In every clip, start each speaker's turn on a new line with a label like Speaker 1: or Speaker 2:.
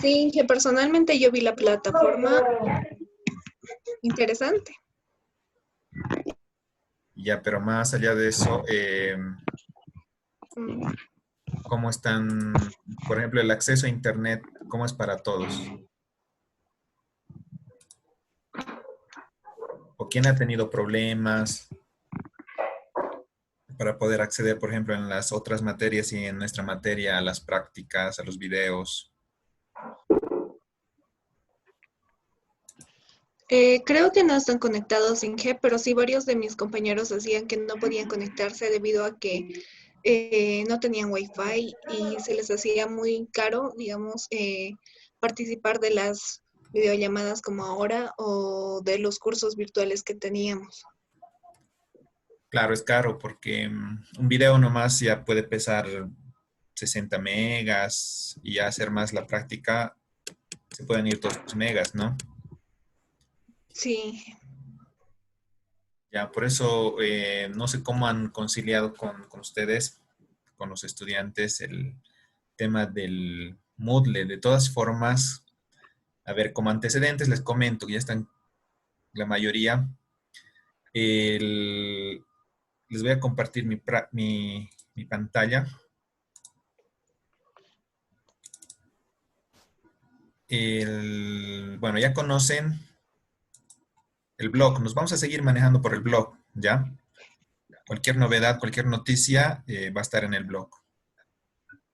Speaker 1: Sí, que personalmente yo vi la plataforma interesante.
Speaker 2: Ya, pero más allá de eso,
Speaker 1: Mm.
Speaker 2: ¿cómo están, por ejemplo, el acceso a Internet, cómo es para todos? ¿O quién ha tenido problemas para poder acceder, por ejemplo, en las otras materias y en nuestra materia, a las prácticas, a los videos?
Speaker 1: Creo que no están conectados sin G, pero sí varios de mis compañeros decían que no podían conectarse debido a que no tenían wifi y se les hacía muy caro, digamos, participar de las videollamadas como ahora o de los cursos virtuales que teníamos.
Speaker 2: Claro, es caro porque un video nomás ya puede pesar 60 megas y ya hacer más la práctica se pueden ir 2 megas, ¿no?
Speaker 1: Sí,
Speaker 2: Ya, por eso no sé cómo han conciliado con ustedes, con los estudiantes, el tema del Moodle. De todas formas, a ver, como antecedentes les comento, que ya están la mayoría. Les voy a compartir mi pantalla. Bueno, ya conocen el blog. Nos vamos a seguir manejando por el blog, ¿ya? Cualquier novedad, cualquier noticia va a estar en el blog.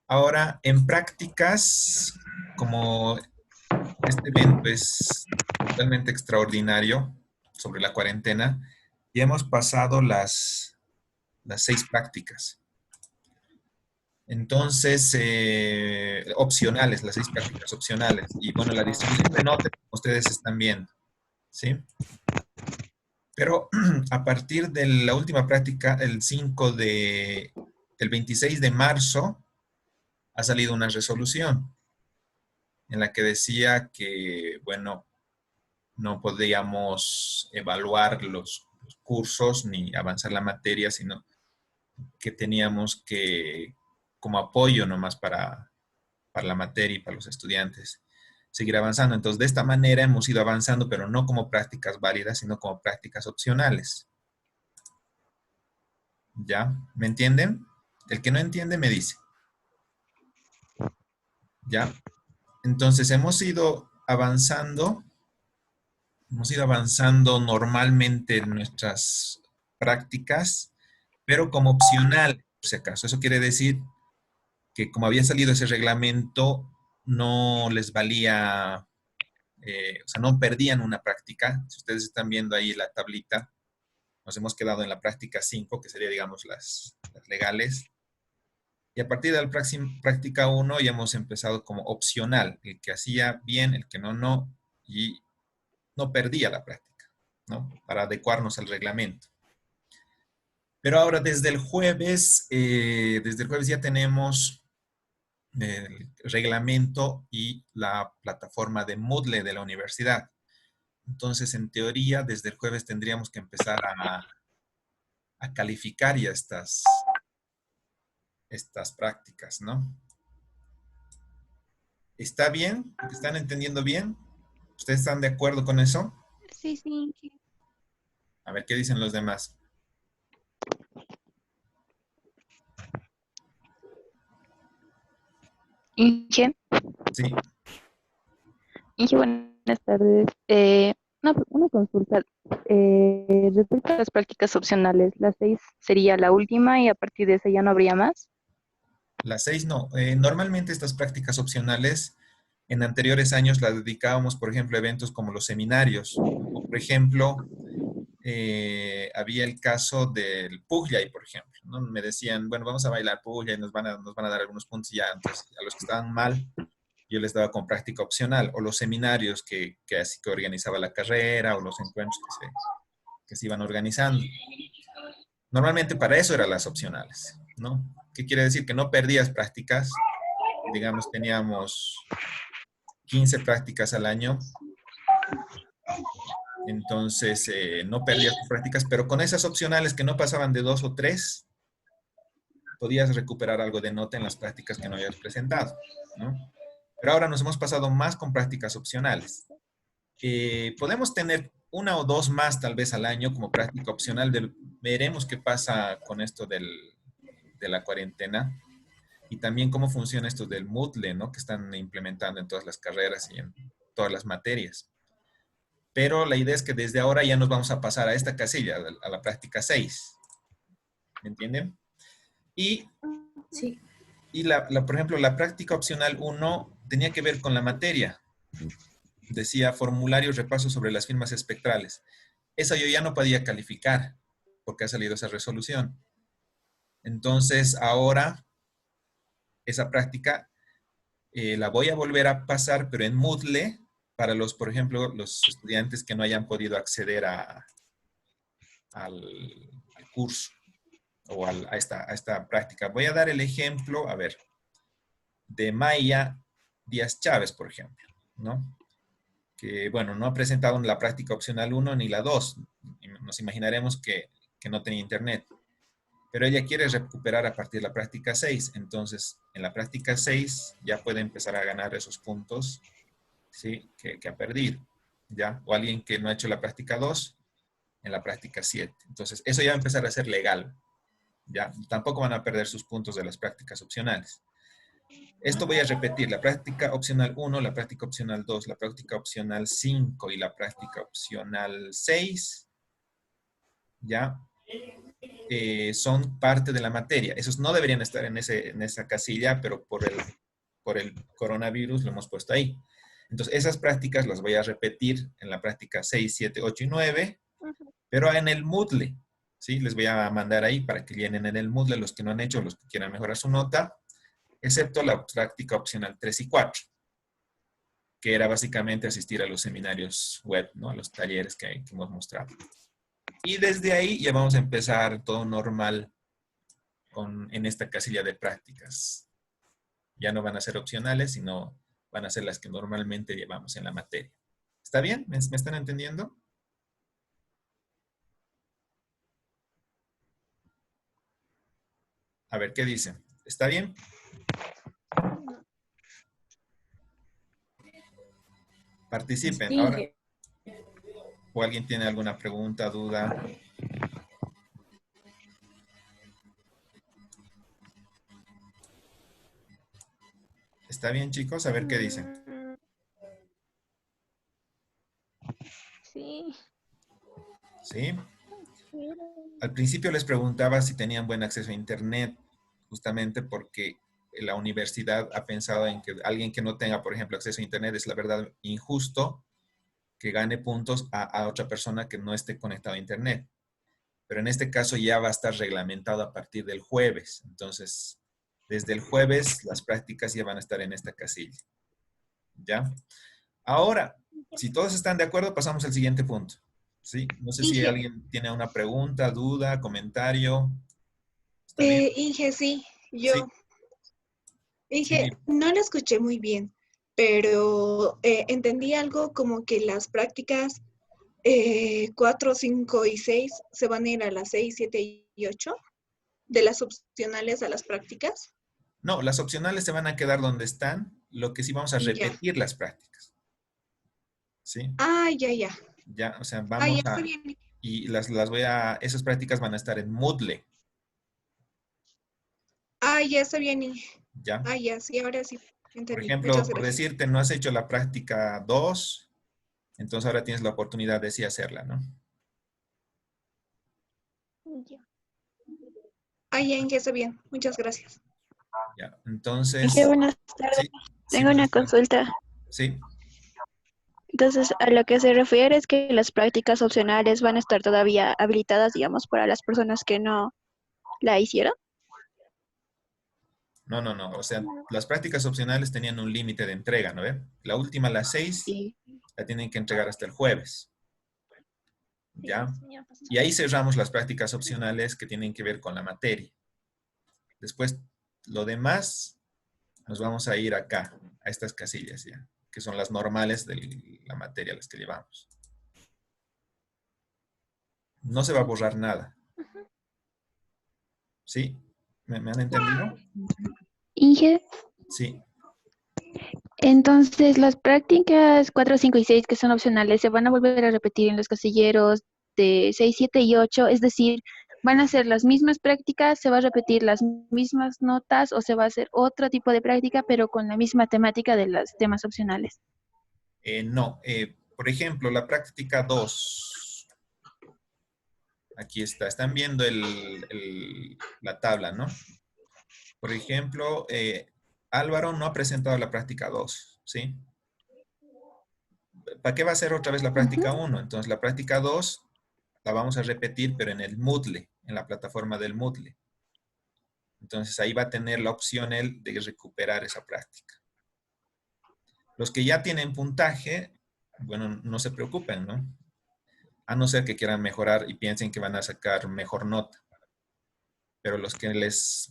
Speaker 2: Ahora, en prácticas, como este evento es totalmente extraordinario sobre la cuarentena, ya hemos pasado las 6 prácticas. Entonces, opcionales, las 6 prácticas opcionales. Y bueno, la distribución de notas, ustedes están viendo, ¿sí? Pero a partir de la última práctica, el 26 de marzo, ha salido una resolución en la que decía que, bueno, no podíamos evaluar los cursos ni avanzar la materia, sino que teníamos que, como apoyo nomás para la materia y para los estudiantes, seguir avanzando. Entonces, de esta manera hemos ido avanzando, pero no como prácticas válidas, sino como prácticas opcionales. ¿Ya? ¿Me entienden? El que no entiende me dice. ¿Ya? Entonces, hemos ido avanzando normalmente en nuestras prácticas, pero como opcional, por si acaso. Eso quiere decir que como había salido ese reglamento, no les valía, o sea, no perdían una práctica. Si ustedes están viendo ahí la tablita, nos hemos quedado en la práctica 5, que sería, digamos, las legales. Y a partir de la práctica 1 ya hemos empezado como opcional, el que hacía bien, el que no, no, y no perdía la práctica, ¿no? Para adecuarnos al reglamento. Pero ahora desde el jueves ya tenemos el reglamento y la plataforma de Moodle de la universidad. Entonces, en teoría, desde el jueves tendríamos que empezar a calificar ya estas prácticas, ¿no? ¿Está bien? ¿Están entendiendo bien? ¿Ustedes están de acuerdo con eso?
Speaker 3: Sí, sí.
Speaker 2: A ver, ¿qué dicen los demás?
Speaker 3: Inge,
Speaker 2: Sí.
Speaker 3: Inge, buenas tardes. Una consulta. Respecto a las prácticas opcionales, la 6 sería la última y a partir de esa ya no habría más.
Speaker 2: Las 6 no. Normalmente estas prácticas opcionales en anteriores años las dedicábamos, por ejemplo, a eventos como los seminarios. O, por ejemplo, había el caso del Pugyay, por ejemplo, ¿no? Me decían, bueno, vamos a bailar Pugyay, nos van a dar algunos puntos y ya. Entonces, a los que estaban mal, yo les daba con práctica opcional. O los seminarios que organizaba la carrera, o los encuentros que se iban organizando. Normalmente para eso eran las opcionales, ¿no? ¿Qué quiere decir? Que no perdías prácticas. Digamos, teníamos 15 prácticas al año. Entonces, no perdías tus prácticas, pero con esas opcionales que no pasaban de 2 o 3, podías recuperar algo de nota en las prácticas que no habías presentado, ¿no? Pero ahora nos hemos pasado más con prácticas opcionales. Podemos tener una o dos más tal vez al año como práctica opcional. Veremos qué pasa con esto de la cuarentena y también cómo funciona esto del Moodle, ¿no? Que están implementando en todas las carreras y en todas las materias. Pero la idea es que desde ahora ya nos vamos a pasar a esta casilla, a la práctica 6. ¿Me entienden? Y,
Speaker 1: Sí.
Speaker 2: por ejemplo, la práctica opcional 1 tenía que ver con la materia. Decía formulario repaso sobre las firmas espectrales. Esa yo ya no podía calificar porque ha salido esa resolución. Entonces, ahora esa práctica la voy a volver a pasar, pero en Moodle, para los, por ejemplo, los estudiantes que no hayan podido acceder al curso o a esta práctica. Voy a dar el ejemplo, a ver, de Maya Díaz Chávez, por ejemplo, ¿no? Que, bueno, no ha presentado la práctica opcional 1 ni la 2. Nos imaginaremos que no tenía internet. Pero ella quiere recuperar a partir de la práctica 6. Entonces, en la práctica 6 ya puede empezar a ganar esos puntos, ¿sí? que ha perdido, ¿ya? O alguien que no ha hecho la práctica 2 en la práctica 7. Entonces, eso ya va a empezar a ser legal, ¿ya? Tampoco van a perder sus puntos de las prácticas opcionales. Esto voy a repetir, la práctica opcional 1, la práctica opcional 2, la práctica opcional 5 y la práctica opcional 6, ¿ya? Son parte de la materia. Esos no deberían estar en esa casilla, pero por el coronavirus lo hemos puesto ahí. Entonces, esas prácticas las voy a repetir en la práctica 6, 7, 8 y 9, pero en el Moodle, ¿sí? Les voy a mandar ahí para que llenen en el Moodle los que no han hecho, los que quieran mejorar su nota, excepto la práctica opcional 3 y 4, que era básicamente asistir a los seminarios web, ¿no? A los talleres que hemos mostrado. Y desde ahí ya vamos a empezar todo normal en esta casilla de prácticas. Ya no van a ser opcionales, sino van a ser las que normalmente llevamos en la materia. ¿Está bien? ¿Me están entendiendo? A ver, ¿qué dicen? ¿Está bien? Participen.
Speaker 1: Sí,
Speaker 2: Ahora, ¿o alguien tiene alguna pregunta, duda? ¿Está bien, chicos? A ver qué dicen.
Speaker 3: Sí.
Speaker 2: ¿Sí? Al principio les preguntaba si tenían buen acceso a Internet, justamente porque la universidad ha pensado en que alguien que no tenga, por ejemplo, acceso a Internet es la verdad injusto que gane puntos a otra persona que no esté conectado a Internet. Pero en este caso ya va a estar reglamentado a partir del jueves. Entonces, desde el jueves las prácticas ya van a estar en esta casilla. ¿Ya? Ahora, si todos están de acuerdo, pasamos al siguiente punto. ¿Sí? No sé si
Speaker 1: Inge,
Speaker 2: alguien tiene una pregunta, duda, comentario. ¿Está bien?
Speaker 1: Inge, sí,
Speaker 2: Sí,
Speaker 1: yo.
Speaker 2: sí,
Speaker 1: Inge, no la escuché muy bien, pero entendí algo como que las prácticas 4, 5 y 6 se van a ir a las 6, 7 y 8 de las opcionales a las prácticas.
Speaker 2: no, las opcionales se van a quedar donde están, lo que sí vamos a
Speaker 1: Ya.
Speaker 2: repetir las prácticas. ¿Sí?
Speaker 1: Ah, ya, ya.
Speaker 2: Ya, o sea,
Speaker 1: Ah, ya
Speaker 2: vamos
Speaker 1: está
Speaker 2: a,
Speaker 1: bien.
Speaker 2: y esas prácticas van a estar en Moodle,
Speaker 1: Ah, ya está bien, Inge.
Speaker 2: ¿ya?
Speaker 1: Ah, ya, sí, ahora sí
Speaker 2: Por
Speaker 1: entendí.
Speaker 2: ejemplo,
Speaker 1: Muchas
Speaker 2: por
Speaker 1: gracias.
Speaker 2: decirte, no has hecho la práctica 2, entonces ahora tienes la oportunidad de sí hacerla, ¿no?
Speaker 3: Ya.
Speaker 1: Ah, ya, Inge, está bien. Muchas gracias.
Speaker 2: Ya,
Speaker 3: Dije,
Speaker 2: entonces,
Speaker 3: buenas tardes.
Speaker 2: sí, sí,
Speaker 3: Tengo una
Speaker 2: buenas tardes.
Speaker 3: consulta.
Speaker 2: Sí,
Speaker 3: Entonces, a lo que se refiere es que las prácticas opcionales van a estar todavía habilitadas, digamos, para las personas que no la hicieron.
Speaker 2: no, no, no, o sea, las prácticas opcionales tenían un límite de entrega, ¿no ve? La última, las 6,
Speaker 3: Sí.
Speaker 2: la tienen que entregar hasta el jueves,
Speaker 3: Sí,
Speaker 2: ¿ya?
Speaker 3: sí, me ha pasado.
Speaker 2: Y ahí cerramos las prácticas opcionales que tienen que ver con la materia. Después, lo demás, nos vamos a ir acá, a estas casillas ya, que son las normales de la materia, las que llevamos. No se va a borrar nada, ¿sí? ¿Me han entendido?
Speaker 3: Inge,
Speaker 2: Sí.
Speaker 3: entonces las prácticas 4, 5 y 6 que son opcionales se van a volver a repetir en los casilleros de 6, 7 y 8, es decir, van a ser las mismas prácticas, se va a repetir las mismas notas o se va a hacer otro tipo de práctica pero con la misma temática de los temas opcionales.
Speaker 2: No. Por ejemplo, la práctica 2. Aquí está. Están viendo la tabla, ¿no? Por ejemplo, Álvaro no ha presentado la práctica 2, ¿sí? ¿Para qué va a ser otra vez la práctica 1? Entonces, la práctica 2 la vamos a repetir, pero en el Moodle, en la plataforma del Moodle. Entonces, ahí va a tener la opción él de recuperar esa práctica. Los que ya tienen puntaje, bueno, no se preocupen, ¿no? A no ser que quieran mejorar y piensen que van a sacar mejor nota. Pero los que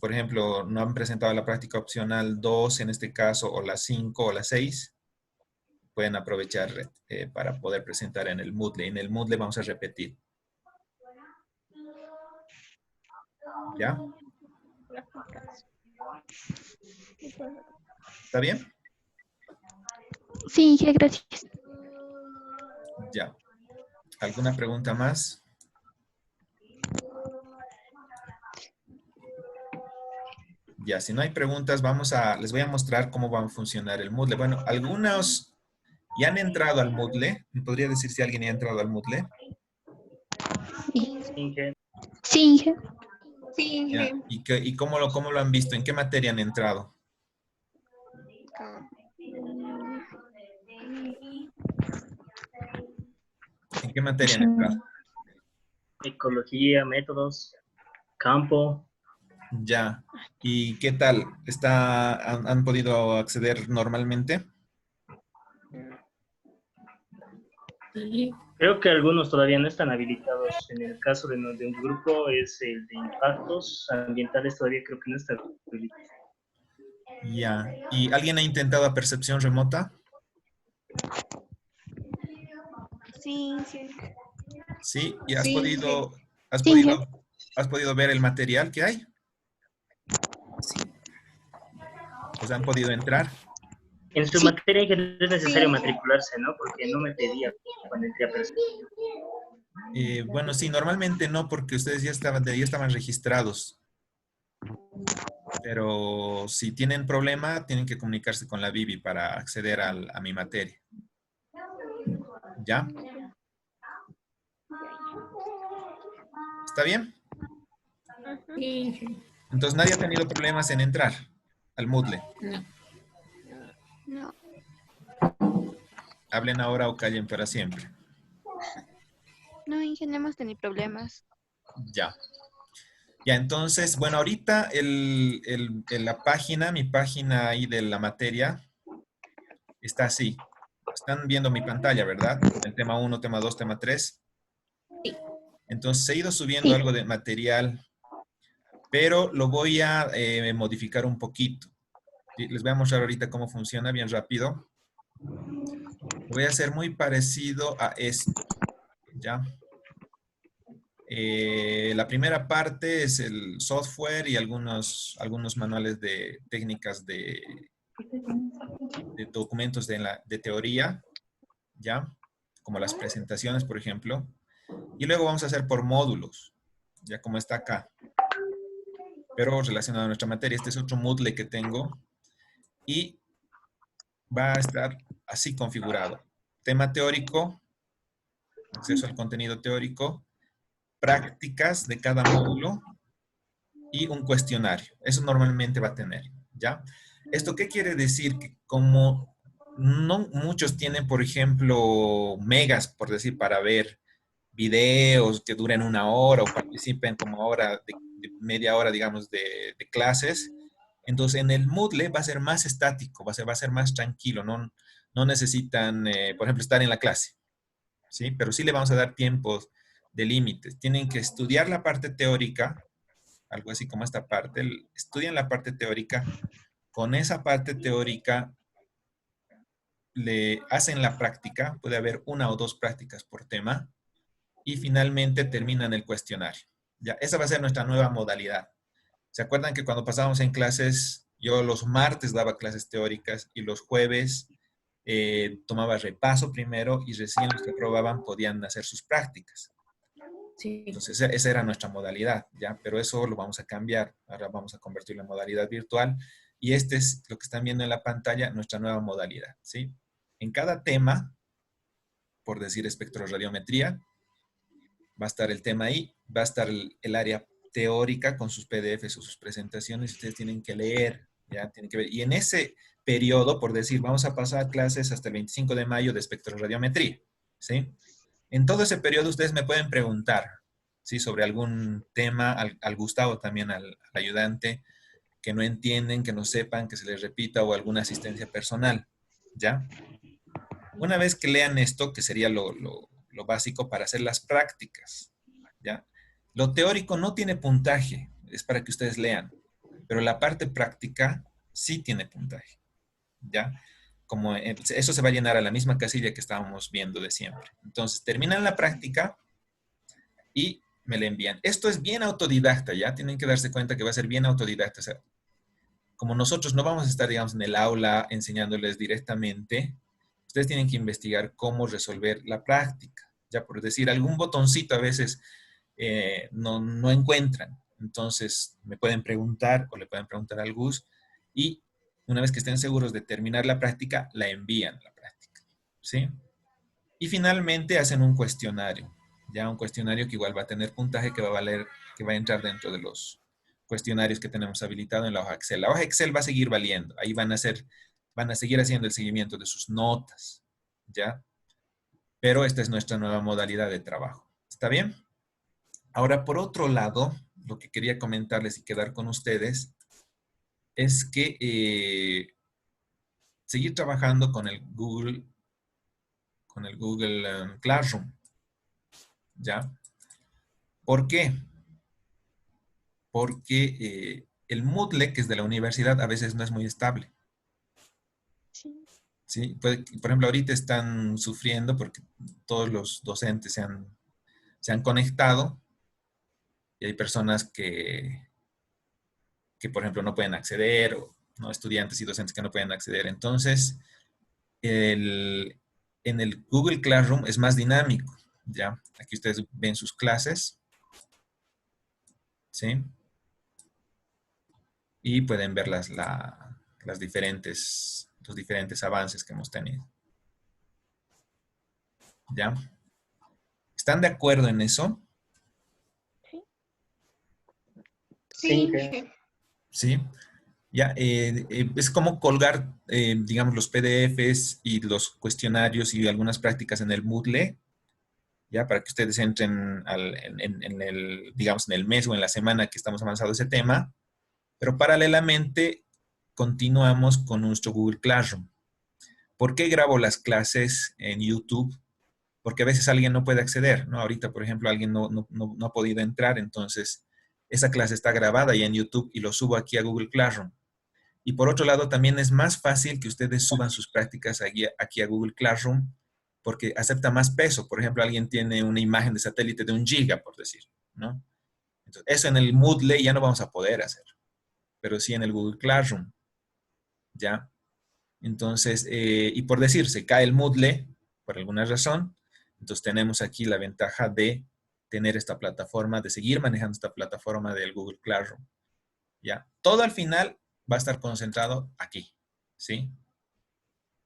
Speaker 2: por ejemplo, no han presentado la práctica opcional 2 en este caso, o la 5 o la 6, pueden aprovechar para poder presentar en el Moodle. En el Moodle vamos a repetir. ¿Ya? ¿Está bien?
Speaker 3: Sí, Inge, gracias.
Speaker 2: Ya. ¿Alguna pregunta más? Ya, si no hay preguntas, les voy a mostrar cómo va a funcionar el Moodle. Bueno, algunos ya han entrado al Moodle. ¿Me podría decir si alguien ya ha entrado al Moodle?
Speaker 4: Inge.
Speaker 3: Sí, Inge.
Speaker 1: Sí,
Speaker 2: Ya. ¿Y cómo lo han visto? ¿En qué materia han entrado? ¿En qué materia han entrado?
Speaker 4: Ecología, métodos, campo.
Speaker 2: Ya. ¿Y qué tal? ¿Han podido acceder normalmente?
Speaker 4: Creo que algunos todavía no están habilitados. En el caso de un grupo es el de impactos ambientales, todavía creo que no está habilitado.
Speaker 2: Ya. ¿Y alguien ha intentado percepción remota?
Speaker 1: sí, sí.
Speaker 2: Sí. ¿Y has
Speaker 1: Sí,
Speaker 2: podido, has
Speaker 3: Sí, Inge.
Speaker 2: podido, has podido ver el material que hay? ¿Os han podido entrar?
Speaker 4: En su
Speaker 3: Sí.
Speaker 4: materia Inge, no es necesario
Speaker 1: Sí.
Speaker 4: matricularse, ¿no? Porque no me pedía cuando entré a percepción.
Speaker 2: Bueno, sí, normalmente no, porque ustedes ya estaban registrados. Pero si tienen problema, tienen que comunicarse con la Bibi para acceder a mi materia. ¿Ya? ¿Está bien?
Speaker 5: Sí.
Speaker 2: Entonces nadie ha tenido problemas en entrar al Moodle.
Speaker 5: No.
Speaker 1: No.
Speaker 2: Hablen ahora o callen para siempre.
Speaker 6: No, Inge, no hemos tenido problemas.
Speaker 2: Ya. Ya, entonces, bueno, ahorita la página, mi página ahí de la materia, está así. Están viendo mi pantalla, ¿verdad? El tema 1, tema 2, tema 3.
Speaker 5: Sí.
Speaker 2: Entonces he ido subiendo algo de material, pero lo voy a modificar un poquito. Les voy a mostrar ahorita cómo funciona bien rápido. Lo voy a hacer muy parecido a esto, ¿ya? La primera parte es el software y algunos manuales de técnicas de documentos de teoría, ¿ya? Como las presentaciones, por ejemplo. Y luego vamos a hacer por módulos, ya como está acá. Pero relacionado a nuestra materia, este es otro Moodle que tengo. Y va a estar así configurado. Tema teórico, acceso al contenido teórico, prácticas de cada módulo y un cuestionario. Eso normalmente va a tener, ¿ya? ¿Esto qué quiere decir? Que como no muchos tienen, por ejemplo, megas, por decir, para ver videos que duren 1 hora o participen como ahora de media hora, digamos, de clases, entonces en el Moodle va a ser más estático, va a ser más tranquilo, no necesitan, por ejemplo, estar en la clase, ¿sí? Pero sí le vamos a dar tiempos de límites. Tienen que estudiar la parte teórica, algo así como esta parte, estudian la parte teórica, con esa parte teórica le hacen la práctica, puede haber 1 o 2 prácticas por tema, y finalmente terminan el cuestionario. Ya, esa va a ser nuestra nueva modalidad. ¿Se acuerdan que cuando pasábamos en clases, yo los martes daba clases teóricas y los jueves tomaba repaso primero y recién los que aprobaban podían hacer sus prácticas?
Speaker 5: Sí.
Speaker 2: Entonces, esa era nuestra modalidad, ¿ya? Pero eso lo vamos a cambiar. Ahora vamos a convertirlo en modalidad virtual. Y este es lo que están viendo en la pantalla, nuestra nueva modalidad, ¿sí? En cada tema, por decir espectroradiometría, va a estar el tema ahí, va a estar el área teórica con sus PDFs o sus presentaciones. Ustedes tienen que leer, ¿ya? Tienen que ver. Y en ese periodo, por decir, vamos a pasar clases hasta el 25 de mayo de espectroradiometría, ¿sí? En todo ese periodo ustedes me pueden preguntar, ¿sí? Sobre algún tema, al Gustavo también, al ayudante, que no entienden, que no sepan, que se les repita o alguna asistencia personal, ¿ya? Una vez que lean esto, que sería lo básico para hacer las prácticas, ¿ya? Lo teórico no tiene puntaje, es para que ustedes lean, pero la parte práctica sí tiene puntaje, ¿ya? Como eso se va a llenar a la misma casilla que estábamos viendo de siempre. Entonces, terminan la práctica y me la envían. Esto es bien autodidacta, ¿ya? Tienen que darse cuenta que va a ser bien autodidacta. O sea, como nosotros no vamos a estar, digamos, en el aula enseñándoles directamente, ustedes tienen que investigar cómo resolver la práctica. Ya por decir, algún botoncito a veces no encuentran. Entonces, me pueden preguntar o le pueden preguntar al Gus y una vez que estén seguros de terminar la práctica, la envían a la práctica, ¿sí? Y finalmente hacen un cuestionario, ya un cuestionario que igual va a tener puntaje que va a valer, que va a entrar dentro de los cuestionarios que tenemos habilitado en la hoja Excel. La hoja Excel va a seguir valiendo, ahí van a seguir haciendo el seguimiento de sus notas, ¿ya? Pero esta es nuestra nueva modalidad de trabajo. ¿Está bien? Ahora, por otro lado, lo que quería comentarles y quedar con ustedes es que seguir trabajando con el Google Classroom, ¿ya? ¿Por qué? Porque el Moodle, que es de la universidad, a veces no es muy estable.
Speaker 6: Sí.
Speaker 2: ¿Sí? Por ejemplo, ahorita están sufriendo porque todos los docentes se han conectado y hay personas que, por ejemplo, no pueden acceder, o ¿no? Estudiantes y docentes que no pueden acceder. Entonces, en el Google Classroom es más dinámico, ¿ya? Aquí ustedes ven sus clases, ¿sí? Y pueden ver los diferentes avances que hemos tenido. ¿Ya? ¿Están de acuerdo en eso?
Speaker 4: Sí,
Speaker 2: Sí. Ya, es como colgar, digamos, los PDFs y los cuestionarios y algunas prácticas en el Moodle, ya, para que ustedes entren en el, digamos, en el mes o en la semana que estamos avanzando ese tema, pero paralelamente continuamos con nuestro Google Classroom. ¿Por qué grabo las clases en YouTube? Porque a veces alguien no puede acceder, ¿no? Ahorita, por ejemplo, alguien no ha podido entrar, entonces esa clase está grabada ya en YouTube y lo subo aquí a Google Classroom. Y por otro lado, también es más fácil que ustedes suban sus prácticas aquí a Google Classroom porque acepta más peso. Por ejemplo, alguien tiene una imagen de satélite de 1 GB, por decir, ¿no? Entonces, eso en el Moodle ya no vamos a poder hacer, pero sí en el Google Classroom, ¿ya? Entonces, y por decir, se cae el Moodle por alguna razón, entonces tenemos aquí la ventaja de tener esta plataforma, de seguir manejando esta plataforma del Google Classroom, ¿ya? Todo al final va a estar concentrado aquí, ¿sí?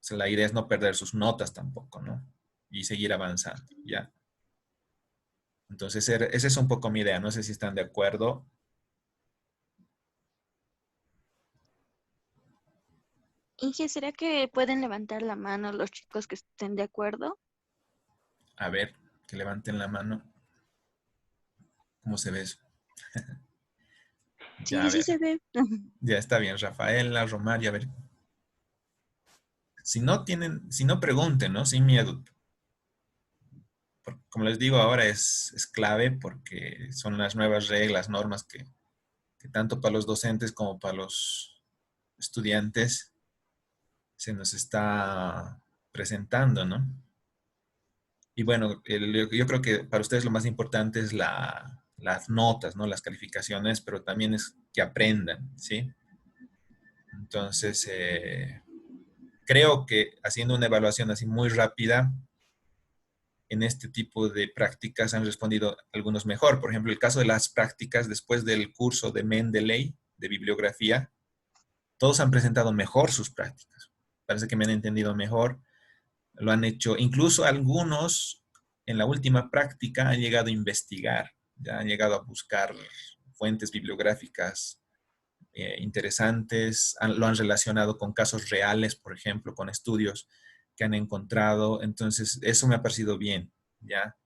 Speaker 2: O sea, la idea es no perder sus notas tampoco, ¿no? Y seguir avanzando, ¿ya? Entonces, esa es un poco mi idea. No sé si están de acuerdo.
Speaker 6: Inge, ¿será que pueden levantar la mano los chicos que estén de acuerdo?
Speaker 2: A ver, que levanten la mano. ¿Cómo se ve eso? Ya, a
Speaker 6: Sí, sí
Speaker 2: ver.
Speaker 6: se ve.
Speaker 2: Ya está bien. Rafaela, Romaria, a ver. Si no pregunten, ¿no? Sin miedo. Porque, como les digo, ahora es clave porque son las nuevas reglas, normas que tanto para los docentes como para los estudiantes se nos está presentando, ¿no? Y bueno, yo creo que para ustedes lo más importante es la las notas, ¿no? Las calificaciones, pero también es que aprendan, ¿sí? Entonces, creo que haciendo una evaluación así muy rápida, en este tipo de prácticas han respondido algunos mejor. Por ejemplo, el caso de las prácticas después del curso de Mendeley, de bibliografía, todos han presentado mejor sus prácticas. Parece que me han entendido mejor. Lo han hecho, incluso algunos en la última práctica han llegado a investigar, ya han llegado a buscar fuentes bibliográficas interesantes, lo han relacionado con casos reales, por ejemplo, con estudios que han encontrado. Entonces, eso me ha parecido bien, ¿ya?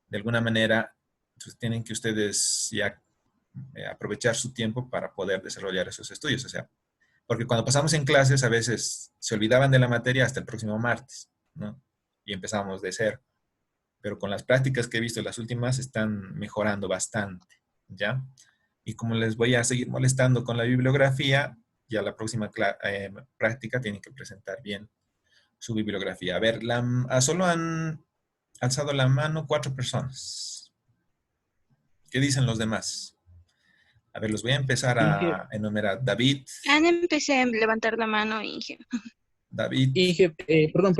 Speaker 2: De alguna manera, pues, tienen que ustedes ya aprovechar su tiempo para poder desarrollar esos estudios. O sea, porque cuando pasamos en clases, a veces se olvidaban de la materia hasta el próximo martes, ¿no? Y empezábamos de cero. Pero con las prácticas que he visto, las últimas están mejorando bastante, ¿ya? Y como les voy a seguir molestando con la bibliografía, ya la próxima práctica tienen que presentar bien su bibliografía. A ver, solo han alzado la mano 4 personas. ¿Qué dicen los demás? A ver, los voy a empezar
Speaker 7: Inge,
Speaker 2: a enumerar. David,
Speaker 6: Ana, empecé a levantar la mano, Inge.
Speaker 2: David,
Speaker 7: Inge, perdón.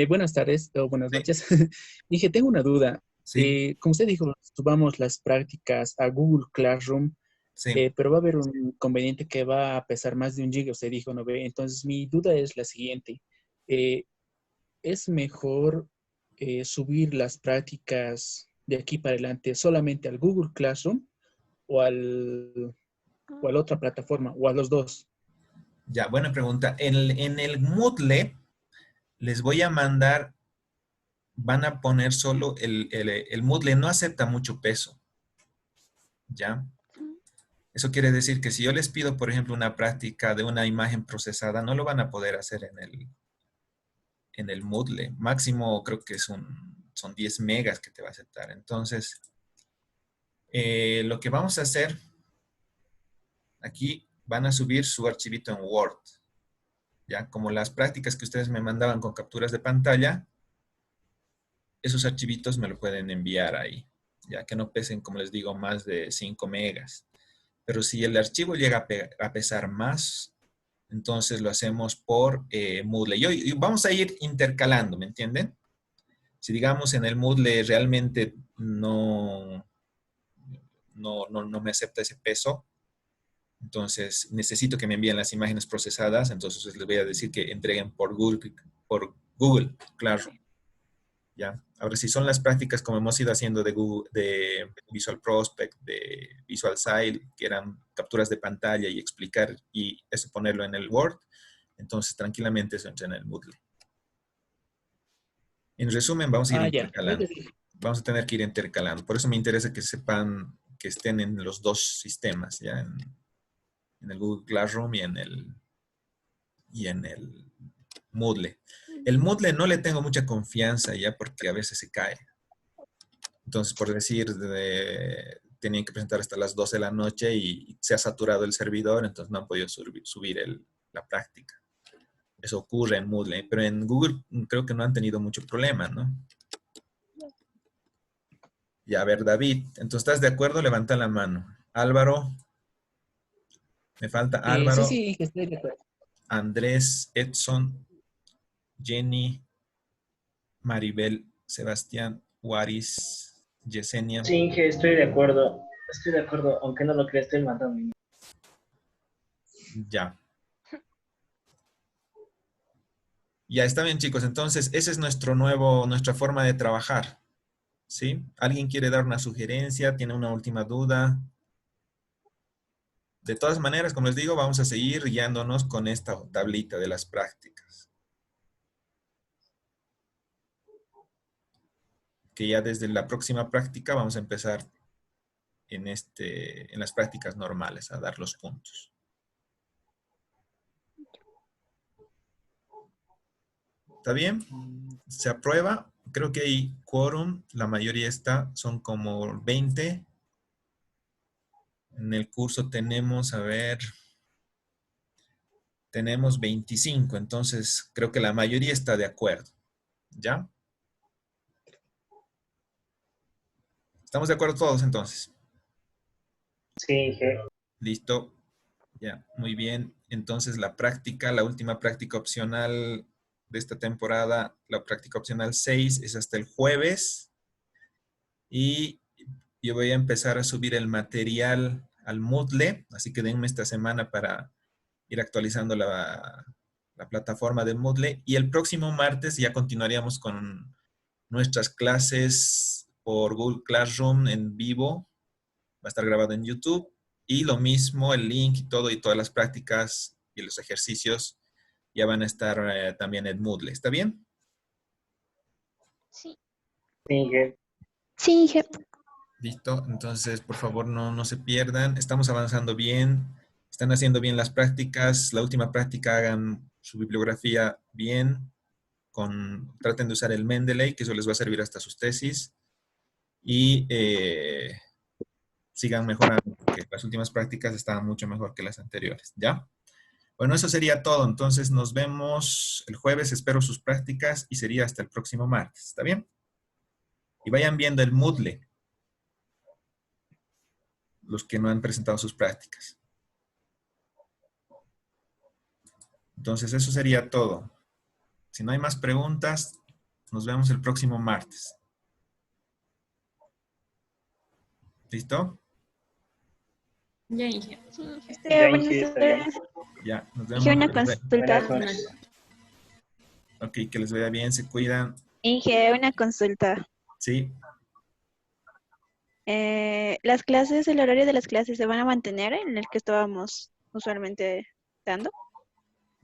Speaker 7: Buenas tardes o buenas
Speaker 2: sí,
Speaker 7: noches. Inge, tengo una duda.
Speaker 2: sí,
Speaker 7: Como usted dijo, subamos las prácticas a Google Classroom,
Speaker 2: sí.
Speaker 7: pero va a haber un inconveniente que va a pesar más de 1 GB, usted dijo, ¿no ve? Entonces, mi duda es la siguiente. Eh, ¿Es mejor subir las prácticas de aquí para adelante solamente al Google Classroom o o a la otra plataforma o a los dos?
Speaker 2: Ya, buena pregunta. En el Moodle les voy a mandar, van a poner solo el Moodle no acepta mucho peso, ¿ya? Eso quiere decir que si yo les pido, por ejemplo, una práctica de una imagen procesada, no lo van a poder hacer en el Moodle. Máximo creo que son 10 megas que te va a aceptar. Entonces, lo que vamos a hacer, aquí van a subir su archivito en Word. Ya, como las prácticas que ustedes me mandaban con capturas de pantalla, esos archivitos me lo pueden enviar ahí, ya que no pesen, como les digo, más de 5 megas. Pero si el archivo llega a pesar más, entonces lo hacemos por Moodle. Y vamos a ir intercalando, ¿me entienden? Si digamos en el Moodle realmente no me acepta ese peso, entonces necesito que me envíen las imágenes procesadas, entonces les voy a decir que entreguen por Google, claro. ¿Ya? Ahora, si son las prácticas como hemos ido haciendo de Google, de Visual Prospect, de Visual Style, que eran capturas de pantalla y explicar y eso ponerlo en el Word, entonces tranquilamente eso entra en el Moodle. En resumen, vamos a ir
Speaker 7: Ah, ya.
Speaker 2: intercalando. Vamos a tener que ir intercalando. Por eso me interesa que sepan que estén en los dos sistemas, ya en el Google Classroom y en el Moodle. El Moodle no le tengo mucha confianza ya porque a veces se cae. Entonces, por decir, tenían que presentar hasta las 12 de la noche y se ha saturado el servidor, entonces no han podido subir la práctica. Eso ocurre en Moodle, pero en Google creo que no han tenido mucho problema, ¿no? Ya, a ver, David, entonces, ¿estás de acuerdo? Levanta la mano. Álvaro, me falta
Speaker 7: Sí,
Speaker 2: Álvaro,
Speaker 7: sí, estoy de acuerdo.
Speaker 2: Andrés, Edson, Jenny, Maribel, Sebastián, Waris, Yesenia.
Speaker 4: Sí, Inge, estoy de acuerdo. Estoy de acuerdo, aunque no lo creas, estoy mandando.
Speaker 2: Ya. Ya está bien, chicos. Entonces, esa es nuestra forma de trabajar. ¿Sí? ¿Alguien quiere dar una sugerencia? ¿Tiene una última duda? De todas maneras, como les digo, vamos a seguir guiándonos con esta tablita de las prácticas. Que ya desde la próxima práctica vamos a empezar en las prácticas normales a dar los puntos. ¿Está bien? ¿Se aprueba? Creo que hay quórum, la mayoría son como 20. En el curso tenemos, a ver, tenemos 25, entonces creo que la mayoría está de acuerdo. ¿Ya? ¿Estamos de acuerdo todos entonces?
Speaker 4: Sí, Inge.
Speaker 2: Listo. Ya, muy bien. Entonces la práctica, la última práctica opcional de esta temporada, la práctica opcional 6 es hasta el jueves. Y yo voy a empezar a subir el material al Moodle, así que denme esta semana para ir actualizando la plataforma de Moodle. Y el próximo martes ya continuaríamos con nuestras clases por Google Classroom en vivo. Va a estar grabado en YouTube. Y lo mismo, el link y todo, y todas las prácticas y los ejercicios ya van a estar también en Moodle. ¿Está bien?
Speaker 6: Sí.
Speaker 4: Sí, Inge.
Speaker 3: Sí, Inge.
Speaker 2: Listo. Entonces, por favor, no se pierdan. Estamos avanzando bien. Están haciendo bien las prácticas. La última práctica, hagan su bibliografía bien. Traten de usar el Mendeley, que eso les va a servir hasta sus tesis. Y sigan mejorando, porque las últimas prácticas estaban mucho mejor que las anteriores. ¿Ya? Bueno, eso sería todo. Entonces, nos vemos el jueves. Espero sus prácticas y sería hasta el próximo martes. ¿Está bien? Y vayan viendo el Moodle, los que no han presentado sus prácticas. Entonces, eso sería todo. Si no hay más preguntas, nos vemos el próximo martes. ¿Listo?
Speaker 5: Ya, Inge.
Speaker 6: Sí, Inge.
Speaker 4: Ya,
Speaker 6: Buenas
Speaker 4: Inge, está bien.
Speaker 6: tardes.
Speaker 2: Ya, nos
Speaker 6: Inge,
Speaker 2: vemos.
Speaker 6: una consulta.
Speaker 4: Buenas noches.
Speaker 2: Ok, que les vaya bien, se cuidan.
Speaker 6: Inge, una consulta.
Speaker 2: Sí,
Speaker 6: ¿Las clases, el horario de las clases se van a mantener en el que estábamos usualmente dando?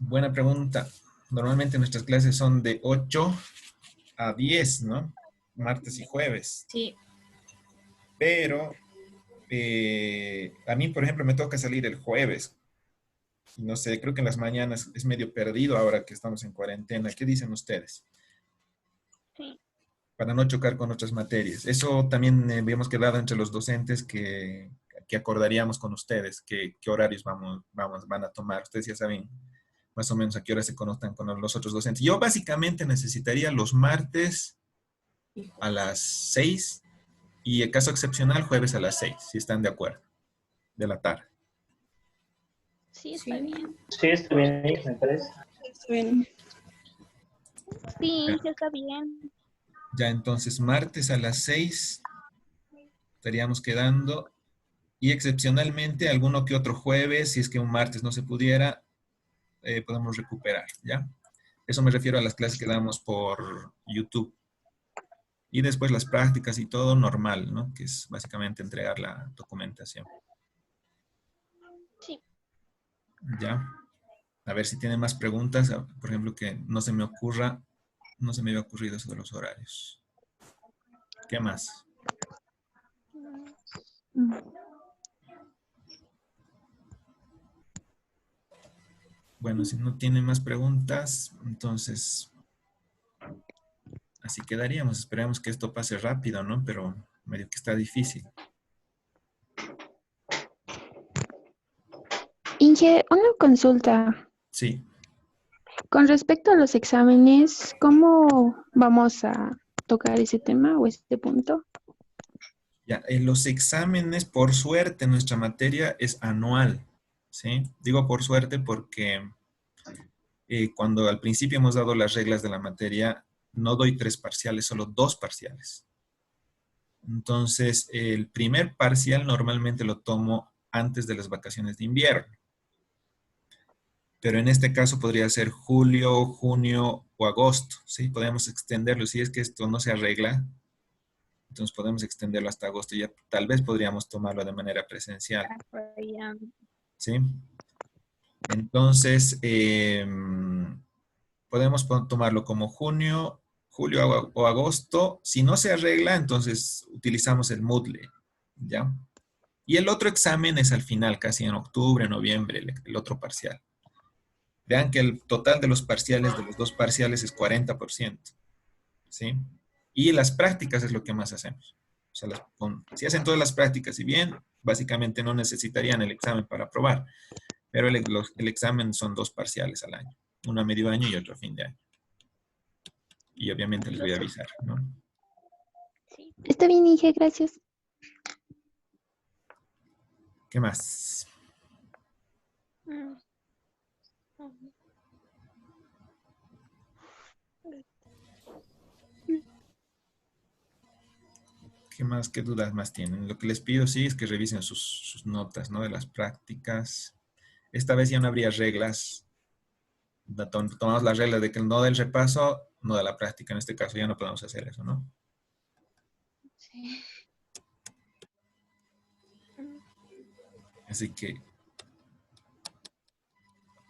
Speaker 2: buena pregunta. Normalmente nuestras clases son de 8 a 10, ¿no? Martes y jueves.
Speaker 5: Sí.
Speaker 2: Pero a mí, por ejemplo, me toca salir el jueves. No sé, creo que en las mañanas es medio perdido ahora que estamos en cuarentena. ¿Qué dicen ustedes?
Speaker 6: Sí.
Speaker 2: Para no chocar con otras materias. Eso también habíamos quedado entre los docentes que acordaríamos con ustedes, qué horarios van a tomar. Ustedes ya saben más o menos a qué hora se conectan con los otros docentes. Yo básicamente necesitaría los martes a las 6 y en caso excepcional jueves a las 6, si están de acuerdo, de la tarde.
Speaker 6: Sí, está bien.
Speaker 4: Sí, está bien, Inge, me parece.
Speaker 6: Sí, Inge, está bien.
Speaker 2: Ya entonces martes a las 6 estaríamos quedando y excepcionalmente alguno que otro jueves, si es que un martes no se pudiera, podemos recuperar, ¿ya? Eso me refiero a las clases que damos por YouTube. Y después las prácticas y todo normal, ¿no? Que es básicamente entregar la documentación.
Speaker 6: Sí.
Speaker 2: ¿Ya? A ver si tienen más preguntas. Por ejemplo, que no se me había ocurrido eso de los horarios. ¿Qué más? Bueno, si no tienen más preguntas, entonces así quedaríamos. Esperemos que esto pase rápido, ¿no? Pero medio que está difícil.
Speaker 3: Inge, una consulta.
Speaker 2: Sí.
Speaker 3: Con respecto a los exámenes, ¿cómo vamos a tocar ese tema o este punto?
Speaker 2: Ya, en los exámenes, por suerte, nuestra materia es anual, ¿sí? Digo por suerte porque cuando al principio hemos dado las reglas de la materia, no doy 3 parciales, solo 2 parciales. Entonces, el primer parcial normalmente lo tomo antes de las vacaciones de invierno. Pero en este caso podría ser julio, junio o agosto, ¿sí? Podemos extenderlo. Si es que esto no se arregla, entonces podemos extenderlo hasta agosto. Ya tal vez podríamos tomarlo de manera presencial. ¿Sí? Entonces, podemos tomarlo como junio, julio o agosto. Si no se arregla, entonces utilizamos el Moodle, ¿ya? Y el otro examen es al final, casi en octubre, noviembre, el otro parcial. Vean que el total de los parciales, de los 2 parciales, es 40%, ¿sí? Y las prácticas es lo que más hacemos. O sea, si hacen todas las prácticas y bien, básicamente no necesitarían el examen para aprobar. Pero el examen son 2 parciales al año. Uno a medio año y otro a fin de año. Y obviamente les voy a avisar, ¿no?
Speaker 3: Está bien, Inge, gracias.
Speaker 2: ¿Qué más?
Speaker 6: Mm,
Speaker 2: ¿Qué más? ¿Qué dudas más tienen? Lo que les pido sí es que revisen sus notas, ¿no? De las prácticas. Esta vez ya no habría reglas. Tomamos la regla de que no del repaso, no de la práctica. En este caso ya no podemos hacer eso, ¿no?
Speaker 3: Sí.
Speaker 2: Así que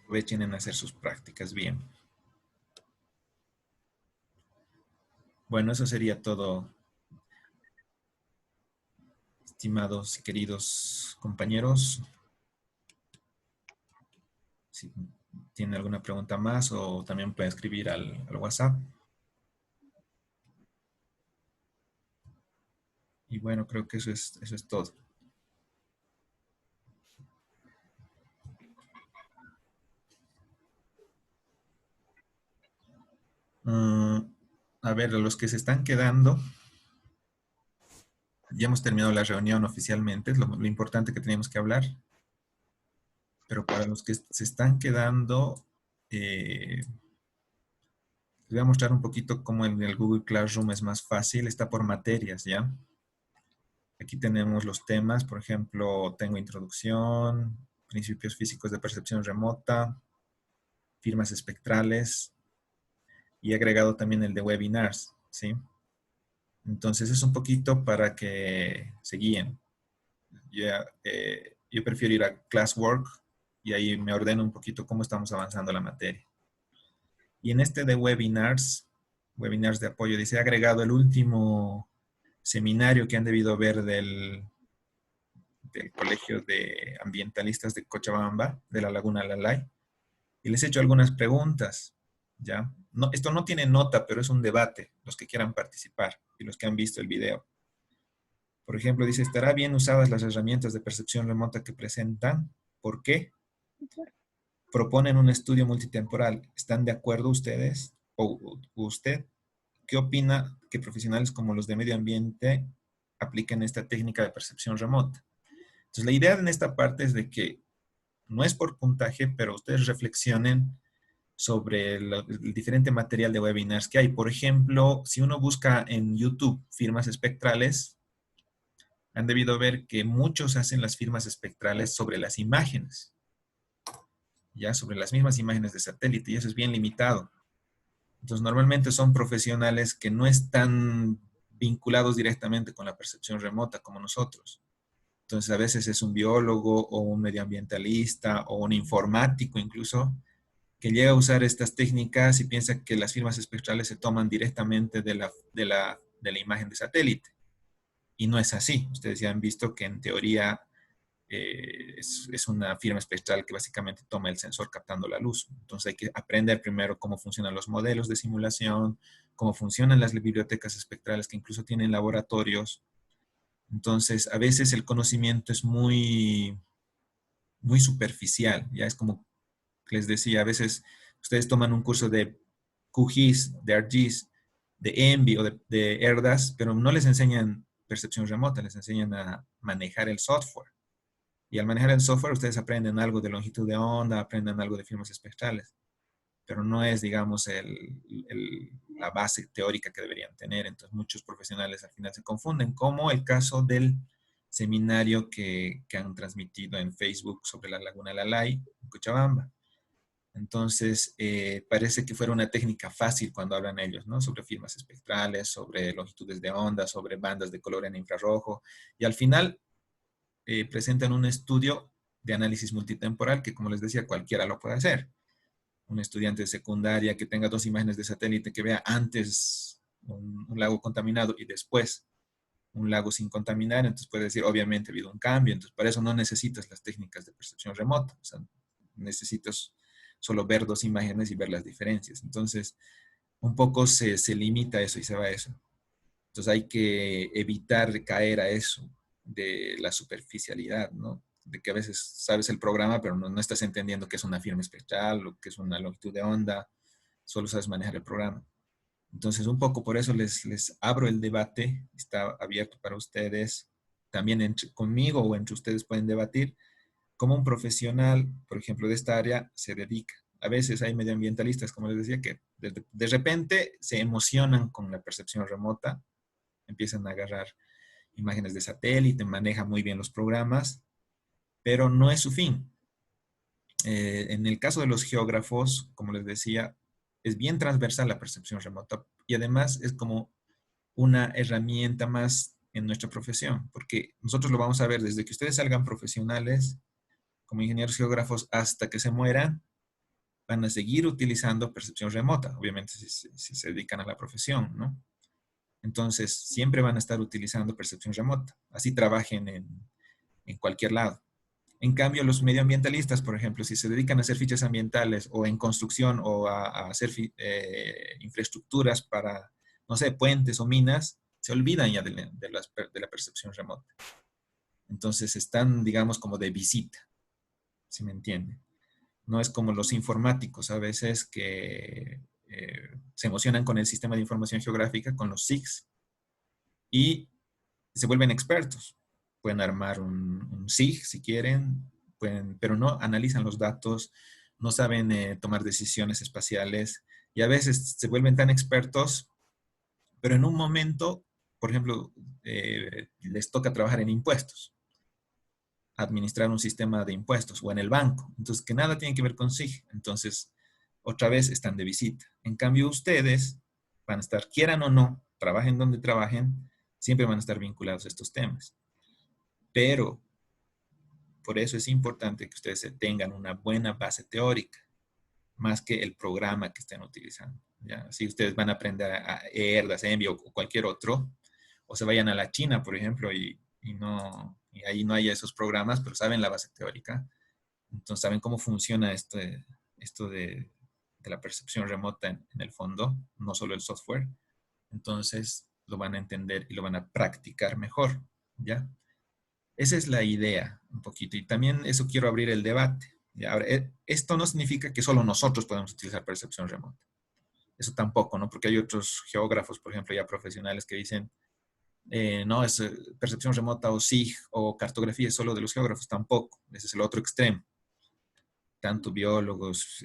Speaker 2: aprovechen en hacer sus prácticas bien. Bueno, eso sería todo, estimados y queridos compañeros. Si tienen alguna pregunta más o también pueden escribir al WhatsApp. Y bueno, creo que eso es todo. A ver, a los que se están quedando, ya hemos terminado la reunión oficialmente, es lo importante que teníamos que hablar. Pero para los que se están quedando, les voy a mostrar un poquito cómo en el Google Classroom es más fácil, está por materias, ¿ya? Aquí tenemos los temas, por ejemplo, tengo introducción, principios físicos de percepción remota, firmas espectrales y he agregado también el de webinars, ¿sí? Entonces es un poquito para que se guíen. Yo prefiero ir a Classwork y ahí me ordeno un poquito cómo estamos avanzando la materia. Y en este de webinars, webinars de apoyo, dice, he agregado el último seminario que han debido ver del Colegio de Ambientalistas de Cochabamba, de la Laguna Lalay, y les he hecho algunas preguntas, ¿ya? No, esto no tiene nota, pero es un debate, los que quieran participar y los que han visto el video. Por ejemplo, dice, ¿estará bien usadas las herramientas de percepción remota que presentan? ¿Por qué? Proponen un estudio multitemporal. ¿Están de acuerdo ustedes? ¿O usted qué opina que profesionales como los de medio ambiente apliquen esta técnica de percepción remota? Entonces, la idea en esta parte es de que no es por puntaje, pero ustedes reflexionen sobre el diferente material de webinars que hay. Por ejemplo, si uno busca en YouTube firmas espectrales, han debido ver que muchos hacen las firmas espectrales sobre las imágenes, ya sobre las mismas imágenes de satélite, y eso es bien limitado. Entonces, normalmente son profesionales que no están vinculados directamente con la percepción remota como nosotros. Entonces, a veces es un biólogo o un medioambientalista o un informático incluso que llega a usar estas técnicas y piensa que las firmas espectrales se toman directamente de la imagen de satélite. Y no es así. Ustedes ya han visto que en teoría es una firma espectral que básicamente toma el sensor captando la luz. Entonces hay que aprender primero cómo funcionan los modelos de simulación, cómo funcionan las bibliotecas espectrales que incluso tienen laboratorios. Entonces a veces el conocimiento es muy, muy superficial. Ya es como les decía, a veces ustedes toman un curso de QGIS, de ArcGIS, de ENVI o de ERDAS, pero no les enseñan percepción remota, les enseñan a manejar el software. Y al manejar el software, ustedes aprenden algo de longitud de onda, aprenden algo de firmas espectrales, pero no es, digamos, la base teórica que deberían tener. Entonces, muchos profesionales al final se confunden, como el caso del seminario que han transmitido en Facebook sobre la Laguna Lalay, en Cochabamba. Entonces, parece que fuera una técnica fácil cuando hablan ellos, ¿no? Sobre firmas espectrales, sobre longitudes de onda, sobre bandas de color en infrarrojo. Y al final, presentan un estudio de análisis multitemporal que, como les decía, cualquiera lo puede hacer. Un estudiante de secundaria que tenga dos imágenes de satélite, que vea antes un lago contaminado y después un lago sin contaminar, entonces puede decir, obviamente ha habido un cambio. Entonces, para eso no necesitas las técnicas de percepción remota. O sea, necesitas solo ver dos imágenes y ver las diferencias. Entonces, un poco se limita a eso y se va a eso. Entonces, hay que evitar caer a eso de la superficialidad, ¿no? De que a veces sabes el programa, pero no estás entendiendo qué es una firma espectral o qué es una longitud de onda, solo sabes manejar el programa. Entonces, un poco por eso les abro el debate, está abierto para ustedes. también conmigo o entre ustedes pueden debatir cómo un profesional, por ejemplo, de esta área se dedica. A veces hay medioambientalistas, como les decía, que de repente se emocionan con la percepción remota, empiezan a agarrar imágenes de satélite, manejan muy bien los programas, pero no es su fin. En el caso de los geógrafos, como les decía, es bien transversal la percepción remota y además es como una herramienta más en nuestra profesión, porque nosotros lo vamos a ver desde que ustedes salgan profesionales como ingenieros geógrafos hasta que se mueran, van a seguir utilizando percepción remota, obviamente si se dedican a la profesión, ¿no? Entonces, siempre van a estar utilizando percepción remota, así trabajen en cualquier lado. En cambio, los medioambientalistas, por ejemplo, si se dedican a hacer fichas ambientales o en construcción o a hacer infraestructuras para, no sé, puentes o minas, se olvidan ya de la percepción remota. Entonces, están, digamos, como de visita, si me entienden. No es como los informáticos a veces que se emocionan con el sistema de información geográfica, con los SIGs, y se vuelven expertos. Pueden armar un SIG si quieren, pero no analizan los datos, no saben tomar decisiones espaciales, y a veces se vuelven tan expertos, pero en un momento, por ejemplo, les toca trabajar en impuestos, administrar un sistema de impuestos o en el banco. Entonces, que nada tiene que ver con SIG. Entonces, otra vez están de visita. En cambio, ustedes van a estar, quieran o no, trabajen donde trabajen, siempre van a estar vinculados a estos temas. Pero, por eso es importante que ustedes tengan una buena base teórica, más que el programa que estén utilizando. ¿Ya? Si ustedes van a aprender a ERDAS, Envy o cualquier otro, o se vayan a la China, por ejemplo, y ahí no hay esos programas, pero saben la base teórica. Entonces saben cómo funciona esto de la percepción remota en el fondo, no solo el software. Entonces lo van a entender y lo van a practicar mejor, ¿ya? Esa es la idea, un poquito. Y también eso quiero abrir el debate. ¿Ya? Ahora, esto no significa que solo nosotros podemos utilizar percepción remota. Eso tampoco, ¿no? Porque hay otros geógrafos, por ejemplo, ya profesionales que dicen, no, es percepción remota o SIG o cartografía es solo de los geógrafos, tampoco. Ese es el otro extremo. Tanto biólogos,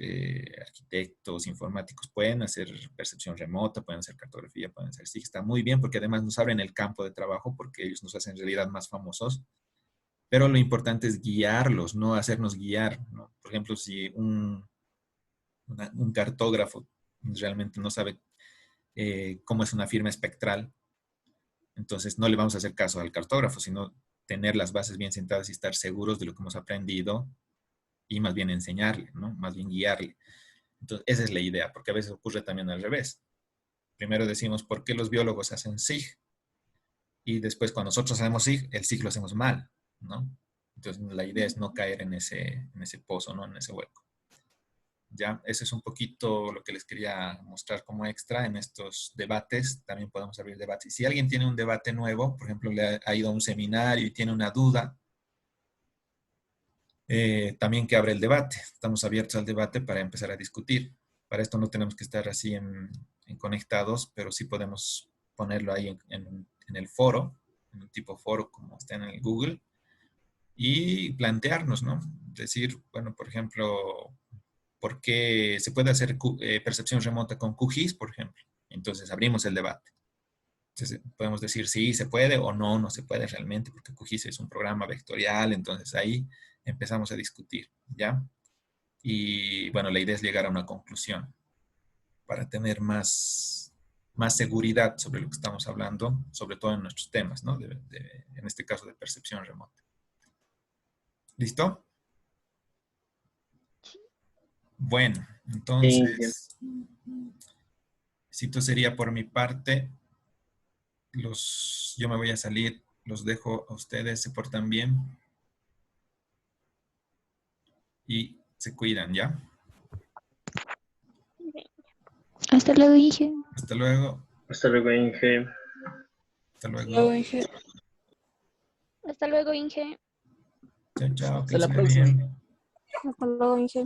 Speaker 2: arquitectos, informáticos pueden hacer percepción remota, pueden hacer cartografía, pueden hacer SIG. Está muy bien porque además nos abren el campo de trabajo porque ellos nos hacen en realidad más famosos. Pero lo importante es guiarlos, no hacernos guiar, ¿no? Por ejemplo, si un cartógrafo realmente no sabe cómo es una firma espectral, entonces no le vamos a hacer caso al cartógrafo, sino tener las bases bien sentadas y estar seguros de lo que hemos aprendido y más bien enseñarle, ¿no? Más bien guiarle. Entonces, esa es la idea, porque a veces ocurre también al revés. Primero decimos, ¿por qué los biólogos hacen SIG? Y después, cuando nosotros hacemos SIG, el SIG lo hacemos mal, ¿no? Entonces, la idea es no caer en ese pozo, ¿no? En ese hueco. Ya, eso es un poquito lo que les quería mostrar como extra en estos debates. También podemos abrir debates. Si alguien tiene un debate nuevo, por ejemplo, le ha ido a un seminario y tiene una duda, también que abre el debate. Estamos abiertos al debate para empezar a discutir. Para esto no tenemos que estar así en conectados, pero sí podemos ponerlo ahí en el foro, en un tipo foro como está en el Google, y plantearnos, ¿no? Decir, bueno, por ejemplo, ¿por qué se puede hacer percepción remota con QGIS, por ejemplo? Entonces abrimos el debate. Entonces podemos decir sí, se puede o no, no se puede realmente, porque QGIS es un programa vectorial, entonces ahí empezamos a discutir, ¿ya? Y bueno, la idea es llegar a una conclusión para tener más seguridad sobre lo que estamos hablando, sobre todo en nuestros temas, ¿no? En este caso de percepción remota. ¿Listo? Bueno, entonces, esto sería por mi parte. Yo me voy a salir, los dejo a ustedes, se portan bien y se cuidan, ¿ya?
Speaker 3: Hasta luego, Inge.
Speaker 2: Hasta luego.
Speaker 4: Hasta luego, Inge.
Speaker 2: Hasta luego.
Speaker 5: Luego, Inge.
Speaker 6: Hasta luego, Inge.
Speaker 2: Chao, chao. Que
Speaker 7: Hasta la
Speaker 2: les vaya
Speaker 7: próxima.
Speaker 2: bien.
Speaker 5: Hasta luego, Inge.